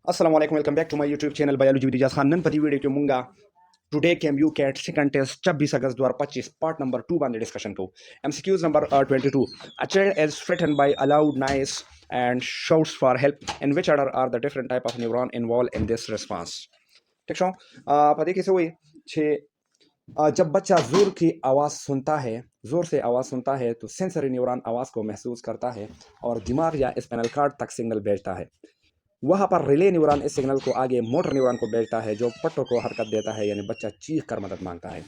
Assalamu alaikum, welcome back to my YouTube channel Biology with Ijaz Khan. नन पति video के मुंगा today KMU CAT second test 26 August 2025 part number 2 बांधे डिस्कशन को MCQs number 22. A child is threatened by a loud noise and shouts for help. In which order are the different type of neuron involved in this response? ठीक है पता कैसे हुई छे जब बच्चा जोर से आवाज़ सुनता है तो सेंसरी न्यूरॉन आवाज़ को महसूस करता है और दिमाग या स्पाइनल कार्ड तक सिग्नल भेजता है। वहाँ पर रिले न्यूरॉन इस सिग्नल को आगे मोटर न्यूरॉन को भेजता है जो पट्टों को हरकत देता है, यानी बच्चा चीख कर मदद मांगता है।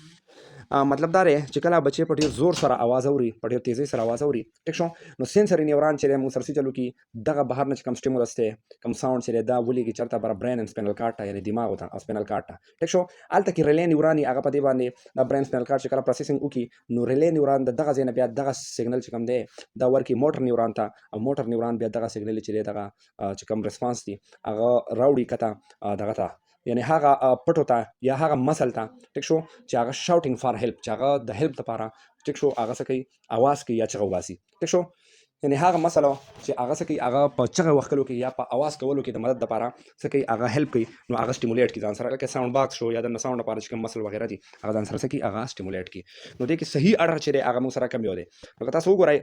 मतलब दारे चिकला बच्चे पढ़ियो जोर सर आवाज़ औरी पढ़ियो तेजी सर आवाज़ औरी ठीक शो नो सेंसरी न्यूरॉन चले मु सरसी चलू की दगा बाहर न कम स्टिमुलस थे कम साउंड चले दा वुली की चरता पर ब्रेन एंड स्पाइनल कार्ड यानी दिमाग होता स्पाइनल कार्ड ठीक शो आल तक रिले न्यूरॉन आगा पदी बाने द ब्रेन स्पाइनल कार्ड चिकला प्रोसेसिंग उकी नो रिले न्यूरॉन द दगा जेना बिया दगा सिग्नल चिकम दे द वर्की मोटर न्यूरॉन था मोटर न्यूरॉन बिया दगा सिग्नल चले दगा चिकम रिस्पांस थी आगा राउडी कथा दगा था यानी हागा पटो था या हागा मसल था ठीक शो चागा शाउटिंग फॉर हेल्प चागा द हेल्प द पारा ठीक शो आगा सकी आवाज की या चगवासी ठीक शो यानी हागा मसलो چې هغه سکی هغه په چغه وختلو کې یا په आवाज کولو کې د مدد لپاره سکی هغه هیلپ کوي نو هغه سټیمولیټ کی ځان سره لکه ساوند باکس شو یا د ساوند لپاره چې کوم مسل وغیرہ دي هغه ځان سره سکی هغه سټیمولیټ کی نو دې کې صحیح اډر چې هغه مو سره کم یو دی نو تاسو وګورئ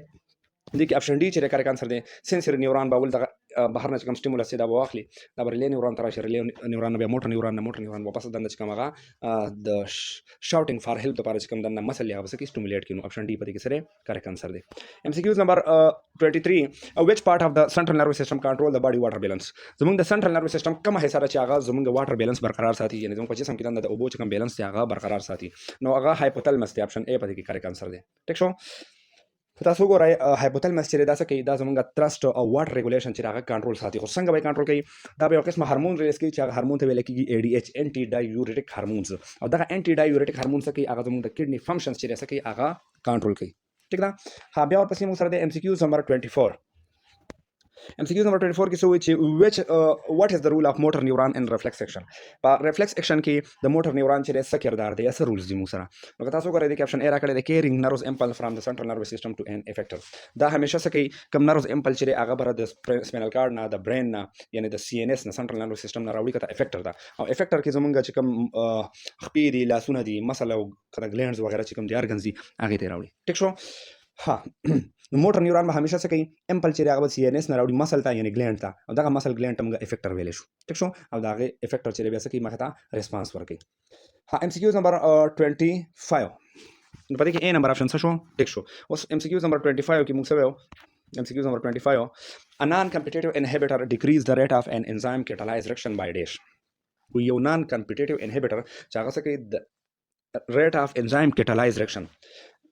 دي کې اپشن ډي چې کار کانسر دی سنسوري نیورون باول د بهر نه کوم سټیمولس دا واخلي دا برلې نیورون تر شر نیورون به موټر نیورون واپس دنه چې کوم هغه د شاوټینګ فار هیلپ لپاره چې کوم دنه مسل یا وسکی سټیمولیټ کینو اپشن ډي پدې کې سره کار کانسر دی MCQs نمبر 23 which part of the central nervous system control the body water balance زمونږ د سنټرل نروس سیستم کومه حصہ چې هغه زمونږ واټر بیلانس برقرار ساتي یعنی زمونږ په جسم کې د اوبو چې کوم بیلانس دی هغه برقرار ساتي نو هغه هایپوتالامس دی اپشن A پدې کې کار کانسر دی ټیک شو تاسو وګورئ هایپوتالامس چې دا څه کوي دا زمونږ ترست او واټر ریګولیشن چې هغه کنټرول ساتي خو څنګه به کنټرول کوي دا به یو قسم هورمون ریلیز کوي چې هغه هورمون ته ویل کېږي ADH انټي ډایورټیک هورمونز او دا انټي ډایورټیک هورمون څه کوي هغه زمونږ د کډنی فنکشنز چې څه کوي هغه کنټرول کوي ٹھیک ده ها بیا ورپسې موږ سره د MCQs نمبر 24 MCQs number 24 की सोच which what is the rule of motor neuron in reflex action पर reflex action की the motor neuron चले स किरदार दे ऐसे rules दी मुसरा मगर तासो करे दे ऑप्शन ए रा करे दे carrying nervous impulse from the central nervous system to an effector دا हमेशा से कई कम nervous impulse चले आगे बर द spinal cord ना the brain ना यानी the CNS ना central nervous system ना रावड़ी का effector दा और effector की जमुंगा चिकम खपी दी लासुना दी मसला कदा glands वगैरह चिकम दी organs दी आगे ते रावड़ी ठीक शो हाँ मोटर न्यूरॉन में हमेशा से कहीं एम्पल चेरे आगे CNS ना राउडी मसल था यानी ग्लैंड था और दागा मसल ग्लैंड तमगा इफेक्टर वेले शो ठीक शो अब दागे इफेक्टर चेरे वैसे की मखता रिस्पांस वर्क की हाँ MCQs नंबर 25 पता कि ए नंबर ऑप्शन सा शो ठीक शो उस MCQs नंबर 25 की मुख से वो MCQs number 25 a non-competitive inhibitor decrease the rate of an enzyme catalyzed reaction by dash कोई यो non-competitive inhibitor चाहा से कि rate of enzyme catalyzed reaction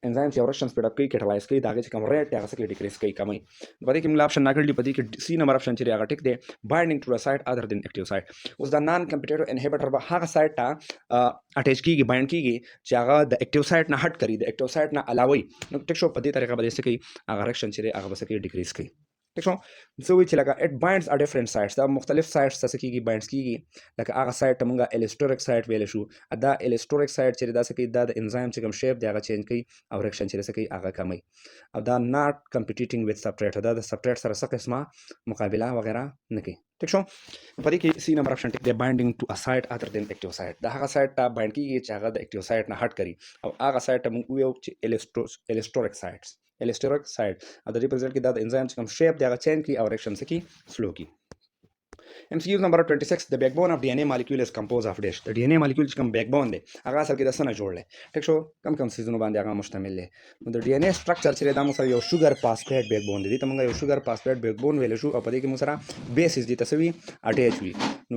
enzyme से रिएक्शन स्पीड अप की कैटलाइज की दागे कम रेट या से डिक्रीज की कमी पता कि मतलब ऑप्शन नागल पति कि सी नंबर ऑप्शन चले आगे ठीक they binding to the site other than active site उस द नॉन कॉम्पिटिटिव इनहिबिटर बा हा साइट ता अटैच की बाइंड की चागा द एक्टिव साइट ना हट करी द एक्टिव साइट ना अलावई टेक शो पद्धति तरीका बदे से की आगे रिएक्शन चले आगे बस की डिक्रीज की ठीक शो सो which लगा it binds are different sites दा मुख्तलिफ साइट्स से की बाइंड्स की लगा आगा साइट तमंगा एलिस्टोरिक साइट वेले शू अदा एलिस्टोरिक साइट चले दा से की दा एंजाइम से कम शेप दे आगा चेंज की और रिएक्शन चले से की आगा कमई अब दा नॉट कंपीटिंग विद सबट्रेट दा सबट्रेट सर सक इसमा मुकाबला वगैरह नहीं ठीक शो पता कि सी नंबर ऑप्शन टिक दे binding to a site other than active site दा आगा साइट ता बाइंड की चागा द एक्टिव साइट ना हट करी अब आगा साइट तम एलिस्टोरिक साइट्स एलिस्टोरिक साइट अदर रिप्रेजेंट की द एंजाइम से कम शेप दे आगा चेंज की और रिएक्शन से की स्लो की MCQs number 26 the backbone of DNA molecule is composed of dash the DNA molecule कम backbone दे आगा असल की दसना जोड़ ले ठीक शो कम कम सीजनों बांधे आगा मुश्तमिल ले मतलब DNA स्ट्रक्चर चले दामो सर यो शुगर फास्फेट बैकबोन दे तमंगा यो शुगर फास्फेट बैकबोन वेले शू अपदे की मुसरा बेसिस दी तसवी अटैच हुई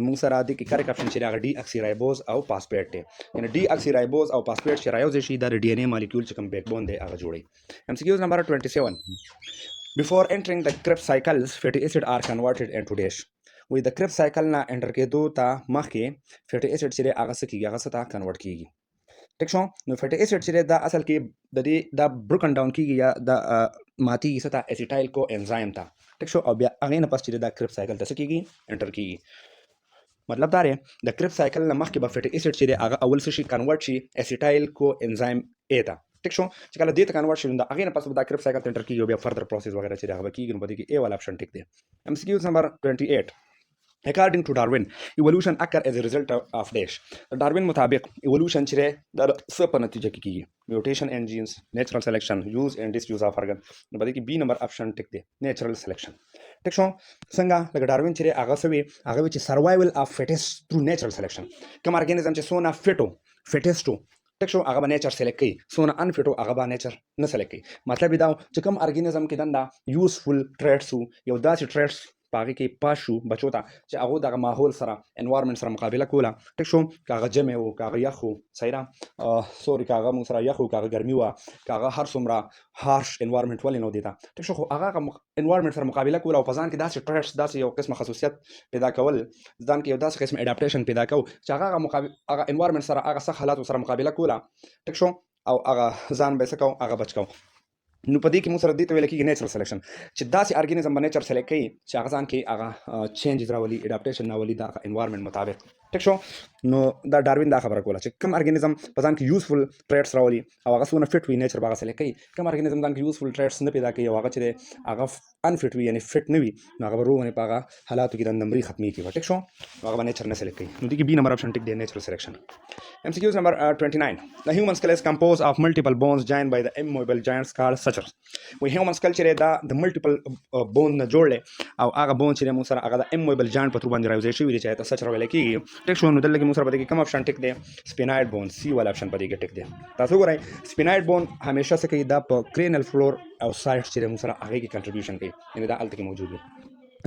मुसरा दी की करेक्ट ऑप्शन चले आगा डीऑक्सीराइबोज और फास्फेट थे यानी डीऑक्सीराइबोज और फास्फेट चरायोज शी द DNA molecule कम बैकबोन दे आगा जोड़े MCQs number 27 before entering the Krebs cycles fatty acid are converted into dash वही द क्रेब साइकिल ना एंटर के दो ता मख के फैटी एसिड चले आगा से की आगा से ता कन्वर्ट की ठीक शो नो फैटी एसिड चले दा असल की द ब्रोकन डाउन की या द माती की सता एसिटाइल को एंजाइम था ठीक शो अब अगेन पास चले द क्रेब साइकिल तसे की एंटर की मतलब दारे द क्रेब साइकिल ना मख के बा फैटी एसिड चले आगा अवल से convert she acetyl co enzyme A था ठीक शो चला देत convert she the again pass the Krebs cycle enter की यो फर्दर प्रोसेस वगैरह चले आगा की गन बदी की ए वाला ऑप्शन ठीक दे MCQs number 28 According to Darwin, evolution occur as a result of dash. Darwin मुताबिक evolution चिरे दर सब पर नतीजे की mutation and genes, natural selection, use and disuse of organ. बता कि B नंबर ऑप्शन टिक दे natural selection. टिक शो संगा लगा Darwin चिरे आगा विच survival of fittest through natural selection. कम organism चे सोना fittest टिक शो आगा नेचर सेलेक्ट की सोना अनफिटो आगा नेचर न सेलेक्ट की मतलब इदाव चे कम organism के दंदा useful traits यो दासी traits باقي کې پاشو بچو ته چې هغه دغه ماحول سره انوایرمنت سره مقابله کوله ټیک شو کاغه جمع او کاغه یخو صحیح سوري کاغه مون سره یخو کاغه ګرمي وا کاغه هر څومره هارش انوایرمنت ولې نو دیتا ټیک شو هغه انوایرمنت سره مقابله کوله او پزان کې داسې ټریټس داسې یو قسمه خصوصیت پیدا کول ځان کې یو داسې قسم اډاپټیشن پیدا کو چې هغه هغه انوایرمنت سره هغه سخت حالات سره مقابله کوله ټیک شو او هغه ځان به سکو هغه بچو نو پدې کې موږ سره دې ته ویل کېږي نیچرل سلیکشن چې داسې ارګانیزم باندې نیچر سلیکټ کوي چې هغه ځان کې هغه چینجز راولي اډاپټیشن راولي د انوایرمنت مطابق ټیک شو نو دا ډاروین دا خبره کوله چې کوم ارګانیزم په ځان کې یوزفل ټریټس راولي او هغه سونه فټ وي نیچر باغ سلیکټ کوي کوم ارګانیزم ځان کې یوزفل ټریټس نه پیدا کوي او هغه چې هغه انفټ وي یعنی فټ نه وي نو هغه روغونه په هغه حالاتو کې د نمبرې ختمي کوي ټیک شو هغه نیچر نه سلیکټ کوي نو دغه بي نمبر اپشن ټیک دی نیچرل سلیکشن MCQs number 29 the human skull is composed of multiple bones joined by the immovable joints called sutures we human skull چې دا د multiple bone نه جوړل او هغه bone چې موږ سره هغه د immovable joint په تور باندې راوځي شوی دی چې ته سچر ویل کیږي ټیک شو نو دلته موږ سره پدې کې کوم اپشن ټیک دی سپیناید بون سی ول اپشن پدې کې ټیک دی تاسو ګورئ سپیناید بون همیشه څه کوي دا په کرینل فلور او سایډ چې موږ سره هغه کې کنټریبیوشن کوي یعنی دا الته کې موجود دی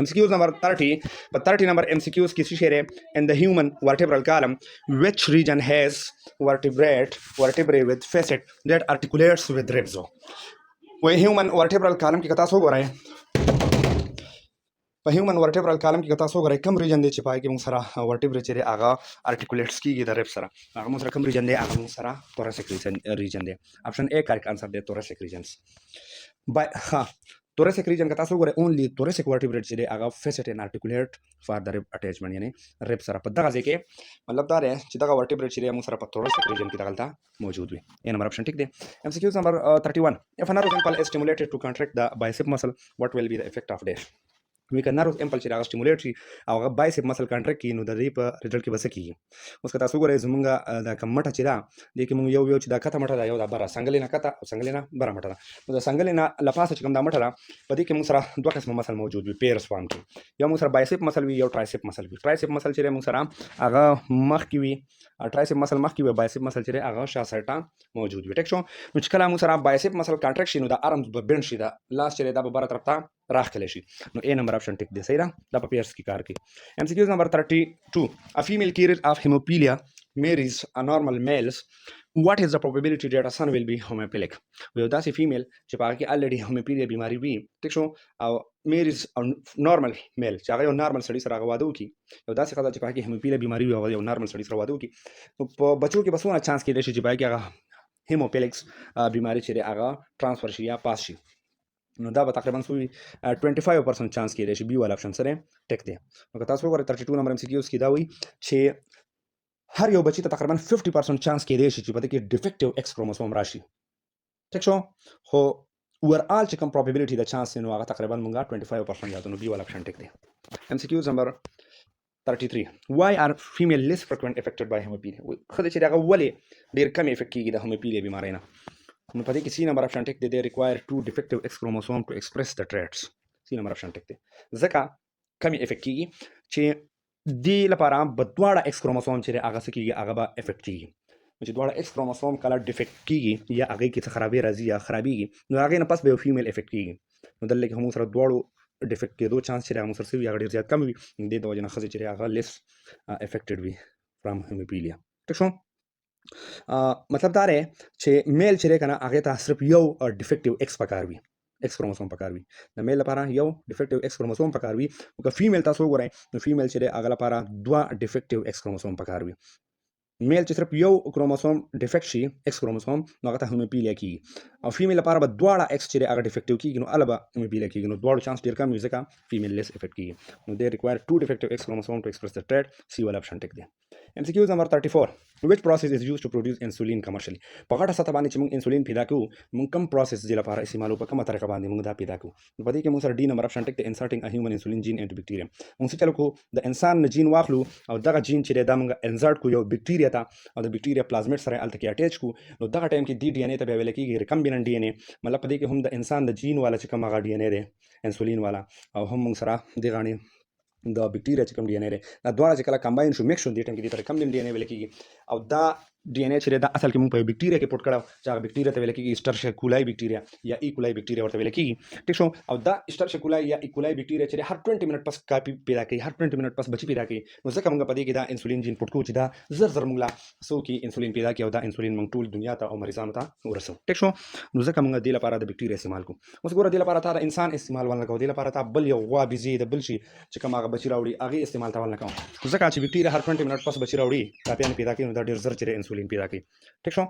MCQs number 30 but 30 number MCQs की शेर है in the human vertebral column which region has vertebrae with facet that articulates with ribs वो human vertebral column की कथा सो गो रहा है په هیومن ورټیبرل کالم کې کتا سو غره کم ریجن دی چې پای کې موږ سره ورټیبرا چې هغه ارټیکولیټس کیږي د ریب سره هغه موږ سره کم ریجن دی هغه موږ سره توریسک ریجن دی اپشن A کریکټ انسر دی توریسک ریجنز بای ها thoracic region का तासो gore only thoracic vertebrate چې هغه facet and articulate for the rib attachment یعنی rib سره په دغه ځکه مطلب دا دی چې دغه vertebrate چې موږ سره په thoracic region کې دغلطه موجود وي یې نمبر اپشن ټیک دی MCQ number 31 if a nerve impulse is stimulated to contract the bicep muscle what will be the effect of this we can nerve impulse چې هغه stimulate شي او هغه bicep muscle contract کړي نو د دې په ریزلټ کې بس کیږي اوس که تاسو ګورئ زمونږه د کمټه چې دا د کې مونږ یو چې دا کته مټه دا یو دا بره څنګه نه کته او څنګه نه بره مټه دا نو د څنګه نه لپاسه چې کوم دا مټه دا په دې کې مونږ سره دوه قسمه مسل موجود وي پیرس فارم کې یو مونږ سره bicep muscle وي یو tricep muscle وي tricep muscle چې مونږ سره هغه مخ کې وي tricep muscle مخ کې وي bicep muscle چې هغه شا سرټا موجود وي ټیک شو نو چې کله مونږ سره bicep muscle contract شي نو د arms به بند شي دا لاس چې دا به بره طرف ته راخلی شي نو A نمبر اپشن ټیک دی صحیح ده دا په پیرس کې کار کوي MCQ نمبر 32 a female carrier of hemophilia marries a normal males what is the probability that a son will be hemophilic وي داسې فیمیل چې په هغه کې الریډي هیموفیلیا بیماری وي ټیک شو او marries a normal male چې هغه یو نارمل سړي سره واده وکړي یو داسې ښځه چې په هغه کې هیموفیلیا بیماری وي او یو نارمل سړي سره واده وکړي نو په بچو کې بسونه چانس کېدای شي چې په هغه کې هغه هیموفیلیکس بیماری چې هغه ترانسفر شي یا پاس شي نو دا به تقریبا 25% چانس کېدای شي بي ول اپشن سره ټیک دی نو که تاسو وګورئ 32 نمبر MCQs کې دا وایي چې هر یو بچی ته تقریبا 50% چانس کېدای شي چې په دې کې ډیفیکټیو ایکس کروموسوم راشي ټیک شو خو overall چې کوم probability د چانس نو هغه تقریبا مونږه 25% یادونه بي ول اپشن ټیک دی MCQs نمبر 33 why are female less frequent affected by hemophilia خدای چې هغه ولې ډیر کم افیکټ کیږي د هیموفیلیا بیماری نه نو په دې کې C نمبر اپشن ټیک دی they require two defective X chromosome to express the traits C نمبر اپشن ټیک دی ځکه کمی افیکټ کیږي چې دې لپاره بدواړه X chromosome چې هغه څه کیږي هغه به افیکټ کیږي چې دواړه X chromosome کله ډیفیکټ کیږي یا هغه کې څه خرابې راځي یا خرابېږي نو هغه نه پس به فیمیل افیکټ کیږي نو دلته کې هم سره دواړو ډیفیکټ کېدو چانس چې هغه سره سوي هغه ډیر زیات کم وي د دې وجه نه ښځې چې هغه لیس افیکټډ وي فرام هیموفیلیا ټیک شو مطلب دا دی چې میل چې کنه هغه ته صرف یو ډیفیکټیو ایکس پکار وي ایکس کروموسوم پکار وي د میل لپاره یو ډیفیکټیو ایکس کروموسوم پکار وي او که فیمیل تاسو وګورئ نو فیمیل چې هغه لپاره دوه ډیفیکټیو ایکس کروموسوم پکار وي میل چې صرف یو کروموسوم ډیفیکټ شي ایکس کروموسوم نو هغه ته هیموفیلیا کیږي او فیمیل لپاره به دواړه ایکس چې هغه ډیفیکټیو کیږي نو البه بیل کیږي نو دواړو چانس ډیر کم وي ځکه فیمیل لیس افیکټ کیږي نو دے ریکوایر ټو ډیفیکټیو ایکس کروموسوم ټو ایکسپریس د ټریټ سی ول اپشن ټیک دی MCQ نمبر 34 which process is used to produce insulin commercially په غټه سطح باندې چې موږ انسولین پیدا کوو موږ کوم پروسس دی لپاره استعمالو په کومه طریقه باندې موږ دا پیدا کوو په دې کې موږ سره डी نمبر اپشن ټیک دی انسرټینګ ا هیومن انسولین جین انټو بکټیریم موږ څه چلو کو د انسان جین واخلو او دغه جین چې دا موږ انسرټ کو یو بکټیریا ته او د بکټیریا پلازمیډ سره الته کې اٹیچ کو نو دغه ټایم کې دی ډي ان اے ته بیا ویل کېږي ریکمبیننٹ ډي ان اے مطلب په دې کې هم د انسان د جین والا چې کوم هغه ډي ان اے دی انسولین والا او هم موږ سره دی غاڼي د بکټیریا چې کوم ډي ان اے دا دواړه چې کله کمباین شو میکس شو دې ټیم کې دې ته ریکمبیننٹ ډي ان اے ویل کېږي او دا ډي ان اے چې دا اصل کې موږ په بکټیریا کې پټ کړو چې هغه بکټیریا ته ویل کېږي اسټرشکولای بکټیریا یا ایکولای بکټیریا ورته ویل کېږي ټیک شو او دا اسټرشکولای یا ایکولای بکټیریا چې هر 20 منټ پس کاپی پیدا کوي هر 20 منټ پس بچی پیدا کوي نو ځکه موږ په دې کې دا انسولین جین پټ کوو چې دا زر زر موږ لا سو کې انسولین پیدا کوي او دا انسولین موږ ټول دنیا ته او مریضانو ته ورسو ټیک شو نو ځکه موږ دې لپاره د بکټیریا استعمال کوو اوس ګوره دې لپاره تا انسان استعمال ولنه کوو دې لپاره تا بل یو غوا بيزي د بل شي چې کوم هغه بچی راوړي هغه استعمال تا ولنه کوو ځکه چې بکټیریا هر 20 منټ پس بچی راوړي کاپیان پیدا کوي نو دا ډیر زر چې انسولین پیدا کوي ٹھیک شو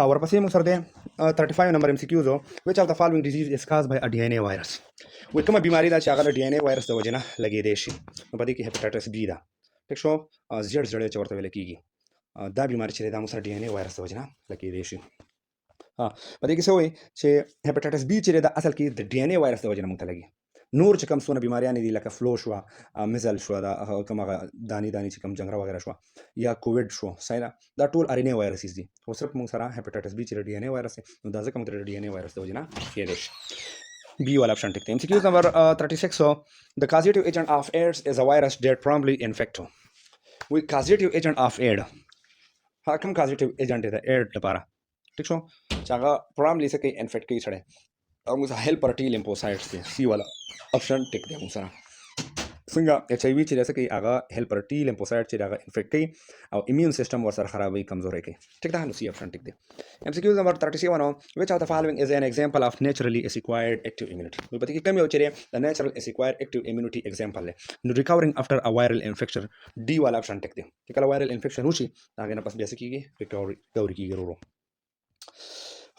ورپسې موږ سره دی 35 نمبر MCQ زو which of the following disease is caused by a DNA virus وای کومه بیماری دا چې هغه د ډي ان اے وایرس د وجې نه لګېدی شي نو په دې کې هیپاټایټس بی ده ټیک شو زیړ زړی چې ورته ویل کېږي دا بیماری چې دا موږ سره ډي ان اے وایرس د وجې نه لګېدی شي په دې کې څه وایي چې هیپاټایټس بی چې دا اصل کې د ډي ان اے وایرس د وجې نه موږ ته لګي نور چې کوم څونه بیماریان دي لکه فلو شو میزل شو دا کوم دانی چې کوم جنګره وغیرہ شو یا کووډ شو ساینا دا ټول ار ان اے وایرسز دي خو صرف موږ سره هیپاټایټس بی چې ډي ان اے وایرس نو دا ځکه موږ ته ډي ان اے وایرس د وجې نه کېدی شي بی والا option ټیک دی MCQ number 36 so the causative agent of AIDS is a virus that promptly infect we causative agent of AIDS کوم causative agent دی AIDS لپاره ټیک شو چې هغه promptly څه کوي انفیکټ کوي سړی او موږ هیلپر ټي لیمفوسایټس دی سی والا option ټیک دی موږ سره څنګه ایچ ای وی چې څه کوي هغه هیلپر ټي لیمفوسایټ چې هغه انفیکټ کوي او ایمیون سیستم ورسره خرابوي کمزوري کوي ټیک ده نو سی option ټیک دی MCQ number 37 which of the following is an example of naturally acquired active immunity نو پدې کې کوم یو چې د natural acquired active immunity example دی نو recovering after a viral infection D والا option ټیک دی چې کله viral infection وشي هغه نه پس بیا څه کیږي ریکوري کیږي ورو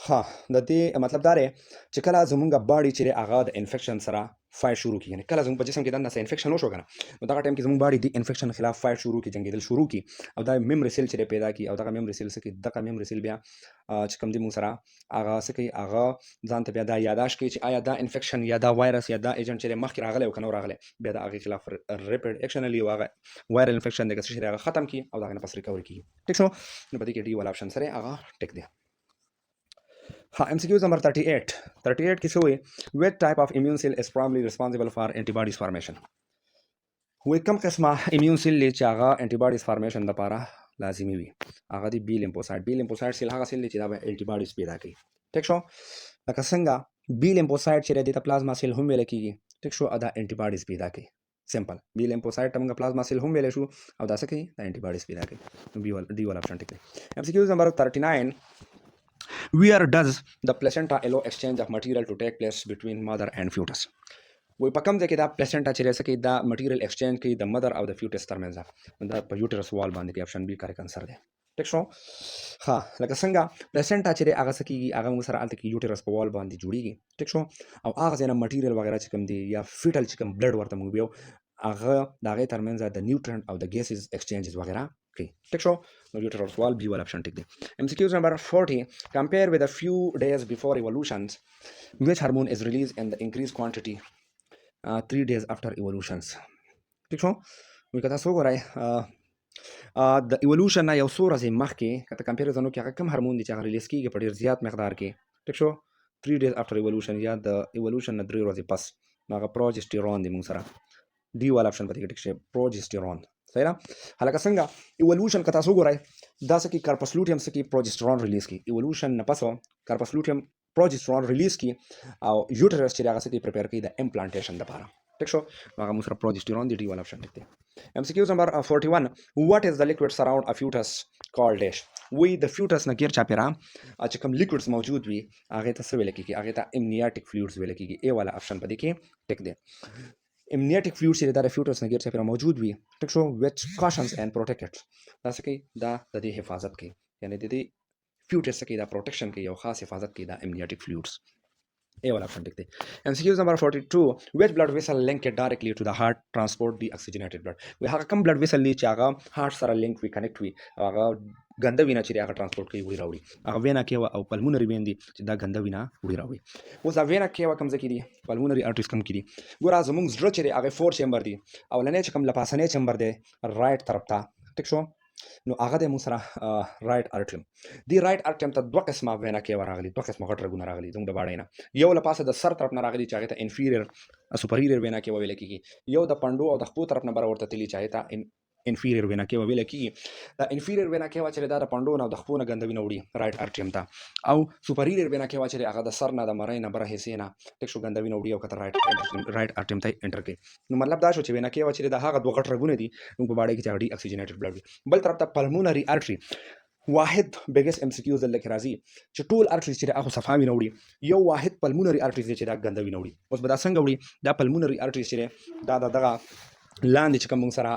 ها د دې مطلب دا دی چې کله زمونږ باډي چې هغه د انفیکشن سره فایټ شروع کیږي کله زموږ په جسم کې دنه انفیکشن وشو کنه نو دا ټایم کې زموږ باډي د انفیکشن خلاف فایټ شروع کی جنگیدل شروع کی او دا میموري سیل چې پیدا کی او دا میموري سیل سکه دغه میموري سیل بیا چې کوم دی موږ سره هغه سکه هغه ځان ته بیا دا یاداش کوي چې آیا دا انفیکشن یا دا وایرس یا دا ایجنټ چې مخکې راغلی او کنه راغلی بیا دا هغه خلاف ریپیډ اکشن لري هغه وایرل انفیکشن دغه چې هغه ختم کی او دا نه پس ریکوري کی ټیک شو نو په دې کې ډي والا option سره هغه ټیک دی MCQ number 38 کې څه وایي which type of immune cell is primarily responsible for antibodies formation وایي کوم قسمه immune cell چې هغه antibodies formation لپاره لازمي وي هغه دی بی لیمفوسایټ سیل هغه سیل چې دا به antibodies پیدا کوي ټیک شو لکه څنګه بی لیمفوسایټ چې د پلازما سیل هم ویل کېږي ټیک شو دا antibodies پیدا کوي سمپل بی لیمفوسایټ موږ پلازما سیل هم ویل شو او دا څه کوي دا antibodies پیدا کوي بی والا डी والا option ټیک دی MCQ number 39 where does the placenta allow exchange of material to take place between mother and fetus وای په کوم ځای کې دا پلیسنټا چې رسې کې دا مټیریل ایکسچینج کوي د مدر او د فیوټس ترمنځ دا په یوټرس وال باندې کې option بی کریکټ انسر دی ټیک شو ها لکه څنګه پلیسنټا چې هغه سکیږي هغه موږ سره الته کې یوټرس په وال باندې جوړیږي ټیک شو او هغه ځای نه مټیریل وغیرہ چې کوم دی یا فیټل چې کوم بلډ ورته موږ بیو هغه د هغې ترمنځ د نیوټرنټ او د ګیسز ایکسچینجز وغیرہ کوي ټیک شو نو یوټرس وال بی والا option ټیک دی MCQ number 40 compare with a few days before evolutions which hormone is released in the increased quantity 3 days after evolutions ټیک شو وی کته سو غوړای د ایولوشن نه یو څو ورځې مخکې کته کمپیریزن وکړي هغه کوم هورمون دي چې هغه ریلیز کیږي په ډیر زیات مقدار کې ټیک شو 3 days after evolution یا د ایولوشن نه 3 ورځې پس هغه پروجستیرون دی موږ سره डी والا option پته کې ټیک شي پروجستیرون صحیح نه هلکه څنګه ایولوشن کته سو غوړای دا سکی کارپسلوټیم سکی پروجسترون ریلیز کی ایولوشن نه پسو کارپسلوټیم پروجسترون ریلیز کی او یوټرس چې هغه سکی پریپیر کی د امپلانټیشن لپاره ټیک شو هغه موږ سره پروجسترون دی डी والا option ټیک دی MCQ number 41 what is the liquid surround a fetus called dash وی د فیوټس نه غیر چاپیرا چې کوم لیکوډز موجود وي هغه ته څه ویل کیږي هغه ته امنیاټیک فلویډز ویل کیږي ای والا option پدې کې ټیک دی امنیاټیک فلویډ چې د فیوټس نه غیر چاپیرا موجود وي ټیک شو which cautions and protects دا څه کوي دا د دې حفاظت کوي یعنی د دې فلویډ څه کوي دا پروټیکشن کوي او خاص حفاظت کوي دا امنیټیک فلویډز A वाला ऑप्शन देखते हैं MCQs number 42 which blood vessel link directly to the heart transport the oxygenated blood we have come blood vessel ली चागा heart सारा link we connect हुई आगा गंदा विना चिरे आगा transport की उड़ी रावड़ी आगा वेना क्या हुआ pulmonary vein दी चिदा गंदा विना उड़ी रावड़ी वो सा वेना क्या हुआ कम से की दी pulmonary arteries कम की दी गुरा ज़मुंग ज़्रो चिरे आगे 4 chamber दी अवलने चकम लपासने chamber दे right तरफ था ठीक शो نو هغه د مو سره رائټ ارټریم دی رائټ ارټریم ته دوه قسمه وینا کې ورغلي دوه قسمه غټ رګونه راغلي زموږ د باړې نه یو له پاسه د سر طرف نه راغلي چې هغه ته انفیریور سوپریور وینا کې ویل کېږي یو د پندو او د خپو طرف نه بر ورته تلی چې هغه ته انفیریور وینا کې ویل کېږي دا انفیریور وینا کې چې د پندو نه د خپو نه غندوي نه وړي رائټ ارټریم ته او سوپریور وینا کې چې هغه د سر نه د مړی نه بره حصے نه ټیک شو غندوي نه وړي او کته رائټ ارټریم ته انټر کوي نو مطلب دا شو چې وینا کې چې د هغه دوه غټ رګونه دي نو په باړې کې چې اکسیجنیټډ بلډ بل طرف ته پلمونری ارټری واحد بیگست ام سی کیوز دلته راځي چې ټول ارټریز چې هغه صفاوي نه وړي یو واحد پلمونری ارټریز چې دا غندوي نه وړي اوس به دا څنګه وړي دا پلمونری ارټریز چې دا دغه لاندې چې کوم سره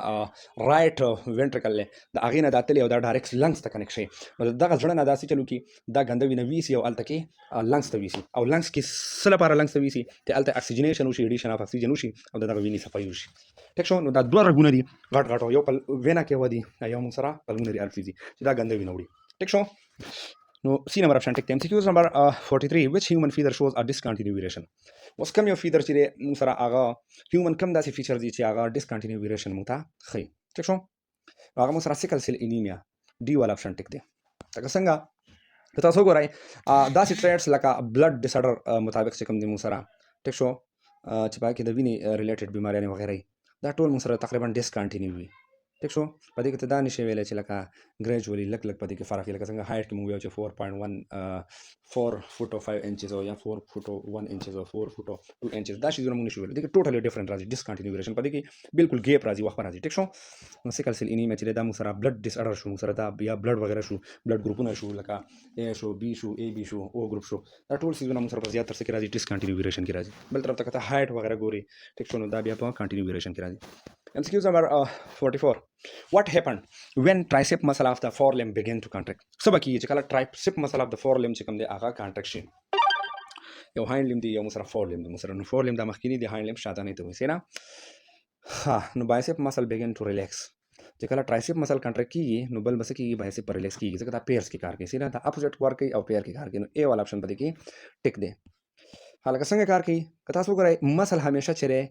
رائټ وینټریکل له د اغې نه د اتلې او د ډایرکټ لنګز ته کنیکټ شي نو دغه زړه نه داسې چلو کې دا غندوي نه ویسي او الته کې لنګز ته ویسي او لنګز کې سره لپاره لنګز ته ویسي ته الته اکسیجنیشن وشي ایډیشن اف اکسیجن وشي او دغه ویني صفایي وشي ټیک شو نو دا دوه رګونه دي غټ غټ یو په وینا کې ودی یو موږ سره پلمونری ارټری دي چې دا غندوي نه وړي ټیک شو نو سی نمبر آپشن ټیک MCQs نمبر 43 which human feather shows a discontinuation اوس کوم یو فیدر چې موږ سره هغه هیومن کم داسې فیچر دي چې هغه ډیسکنټینیویشن موږ ته ښیي ټیک شو هغه موږ سره سیکل سیل انیمیا डी والا آپشن ټیک دی لکه څنګه که تاسو ګورئ داسې ټریټس لکه بلډ ډس آرډر مطابق چې کوم دي موږ سره ټیک شو چې پکې د وینې ریلیټډ بیماریانې وغیره دا ټول موږ سره تقریبا ډیسکنټینیو وي ټیک شو په دې کې ته دا نشي ویلی چې لکه ګریجولي لږ لږ په دې کې فرق وي لکه څنګه هایټ کې موږ ویل چې 4.1 4 فوټ او 5 انچز او یا 4 فوټ او 1 انچز او 4 فوټ او 2 انچز دا شي زونه موږ نشو ویل دغه ټوټلی ډیفرنٹ راځي ډیسکنټینیویشن په دې کې بالکل ګیپ راځي وخت راځي ټیک شو نو سیکل سیل انیمیا چې دا موږ سره بلډ ډس آرډر شو موږ سره دا یا بلډ وغیرہ شو بلډ ګروپونه شو لکه A شو B شو A B شو O ګروپ شو دا ټول سیزونه موږ سره په زیات تر څه کې راځي ډیسکنټینیویشن کې راځي بل طرف ته کته هایټ وغیرہ ګوري ټیک شو نو دا بیا په کنټینیویشن کې راځي MCQs number 44 what happened when tricep muscle of the forelimb begin to contract سبا کی چې کله tricep muscle of the forelimb چې کوم دی هغه contraction یو هاینډ لیم دی یو مسره forelimb دی مسره نو forelimb د مخکینی دی هاینډ لیم شاته نه ته وسی نه ها نو bicep muscle begin to relax چې کله tricep muscle contract کیږي نو بل بس کیږي bicep پر relax کیږي ځکه دا پیرز کې کار کوي سینا دا اپوزټ ورک کوي او پیر کې کار کوي نو A والا آپشن پدې کې ټیک دی حالکه څنګه کار کوي که تاسو ګورئ مسل همیشه چیرې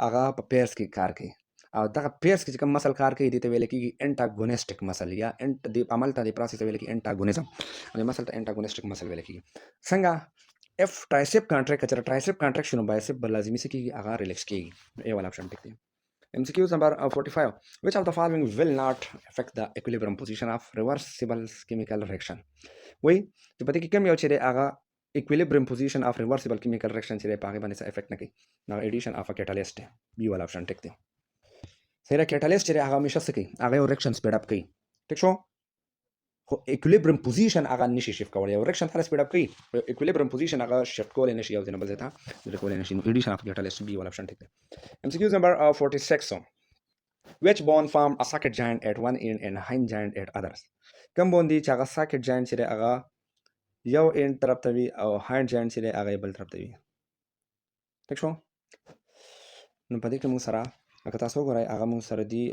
هغه په پیرز کې کار کوي او دغه پیرز کې چې کوم مسل کار کوي دې ته ویل کېږي انټاګونیسټک مسل یا د عمل ته د پروسس ته ویل کېږي انټاګونیزم د مسل ته انټاګونیسټک مسل ویل کېږي څنګه اف ټرایسپ کانټریکټ کچره ټرایسپ کانټریکشن او بایسپ بل لازمي څه کېږي هغه ریلیکس کېږي A والا آپشن ټیک دی MCQs number 45 which of the following will not affect the equilibrium position of reversible chemical reaction وای چې پدې کې کوم یو چې هغه equilibrium position of reversible chemical reaction چې په هغه باندې څه افیکټ نه کوي نو addition of a catalyst B والا آپشن ټیک دی سره کیټالیست چې هغه همیشه څه کوي هغه یو ریاکشن سپیډ اپ کوي ټیک شو خو اکویلیبریم پوزیشن هغه نشي شیفت کولی یو ریاکشن سره سپیډ اپ کوي اکویلیبریم پوزیشن هغه شیفت کولی نشي یو ځای نه بل ځای ته د کولی نشي نو ایډیشن اف کیټالیست بي والا آپشن ټیک دی MCQs number 46 which bone form a socket joint at one end and hind joint at others کوم بون دي چې هغه socket joint چې هغه یو end طرف ته وي او hind joint چې هغه بل طرف ته وي ټیک شو نو په دې کې موږ سره اګه تاسو وګورئ هغه موږ سره دی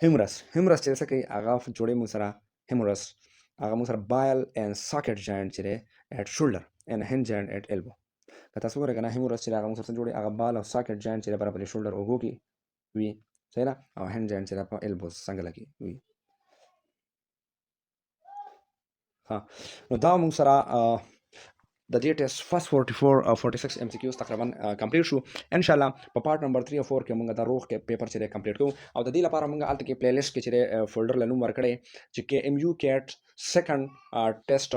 هیمرس چې څه کوي هغه جوړې موږ سره هیمرس هغه موږ سره بایل اینڈ ساکټ جاینټ چې دی ایٹ شولډر اینڈ هند جاینټ ایٹ ایلبو که تاسو وګورئ کنه هیمرس چې هغه موږ سره جوړې هغه بال او ساکټ جاینټ چې برابر شولډر اوګو کې وي صحیح ده او هند جاینټ چې په ایلبو څنګه لګي وي ها نو دا موږ سره د دې ټیسټ فرست 44 او 46 MCQs تقریبا کمپلیټ شو ان شاء الله په پارت نمبر 3 او 4 کې موږ دا روغ کې پیپر چې کمپلیټ کوو او د دې لپاره موږ الته کې پلی لیست کې چې فولډر لنوم ورکړی چې KMU CAT سیکنډ ټیسټ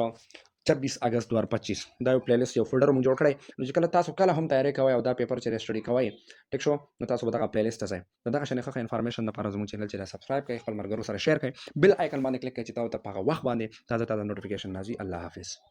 26 اگست 2025 دا یو پلی لیست یو فولډر موږ جوړ کړی نو چې کله تاسو کله هم تیاری کوئ او دا پیپر چې سټډي کوئ ټیک شو نو تاسو به دا پلی لیست ته ځئ دغه شنه ښه انفارمیشن لپاره زموږ چینل چې سبسکرایب کړئ خپل مرګرو سره شیر کړئ بل آیکن باندې کلیک کړئ چې تاسو ته په وخت باندې تازه نوټیفیکیشن راځي الله حافظ